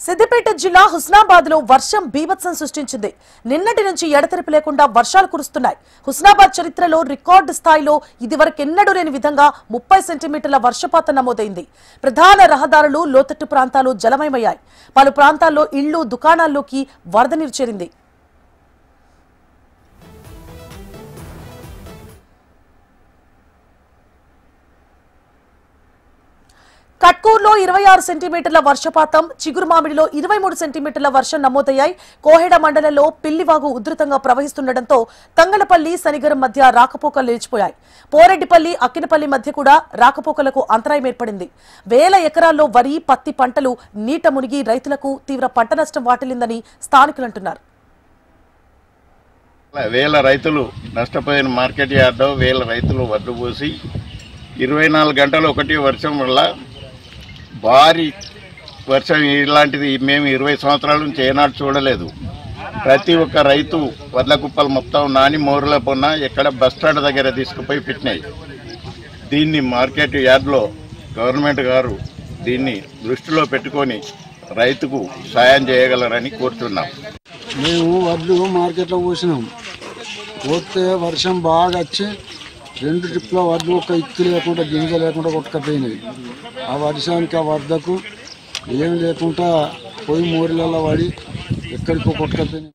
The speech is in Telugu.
సిద్దిపేట జిల్లా హుస్నాబాద్ లో వర్షం బీభత్సం సృష్టించింది. నిన్నటి నుంచి ఎడతెరిపి లేకుండా వర్షాలు కురుస్తున్నాయి. హుస్నాబాద్ చరిత్రలో రికార్డు స్థాయిలో ఇదివరకెన్నడూ లేని విధంగా 30 సెంటీమీటర్ల వర్షపాతం నమోదైంది. ప్రధాన రహదారులు, లోతట్టు ప్రాంతాలు జలమయమయ్యాయి. పలు ప్రాంతాల్లో ఇళ్లు, దుకాణాల్లోకి వరద నీరు చేరింది. కట్కూర్లో 26 సెంటీమీటర్ల వర్షపాతం, చిగురుమామిడిలో 23 సెంటీమీటర్ల వర్షం నమోదయ్యాయి. కోహెడ మండలంలో పిల్లివాగు ఉధృతంగా ప్రవహిస్తుండటంతో తంగలపల్లి, సనిగరం మధ్య రాకపోకలు నిలిచిపోయాయి. పోరెడ్డిపల్లి, అక్కినపల్లి మధ్య కూడా రాకపోకలకు అంతరాయం ఏర్పడింది. వేల ఎకరాల్లో వరి, పత్తి పంటలు నీట మునిగి రైతులకు తీవ్ర పంట నష్టం వాటిల్లిందని స్థానికులు అంటున్నారు. వేల రైతులు నష్టపోయిన మార్కెట్ యార్డు, వేల రైతులు వడ్లు పోసి 24 గంటలు ఒకటి వర్షం వల్ల భారీ వర్షం ఇలాంటిది మేము 20 సంవత్సరాల నుంచి ఏనాడు చూడలేదు. ప్రతి ఒక్క రైతు వడ్ల కుప్పలు మొత్తం నాని మోరుల పొన్న ఎక్కడ బస్టాండ్ దగ్గర తీసుకుపోయి పెట్టినాయి. దీన్ని మార్కెట్ యార్డ్లో గవర్నమెంట్ గారు దీన్ని దృష్టిలో పెట్టుకొని రైతుకు సాయం చేయగలరని కోరుతున్నాం. మేము వడ్లు మార్కెట్లో పోసినాం. పోతే వర్షం బాగా వచ్చి 2 ట్రిప్లో వడ్లు ఒక ఇక్కు లేకుండా, గింజ లేకుండా కొట్టుకపోయినాయి. ఆ వర్షానికి ఆ వద్దకు ఏం లేకుండా పోయి మోరిలలో పడి ఎక్కడికో కొట్టుకపోయినాయి.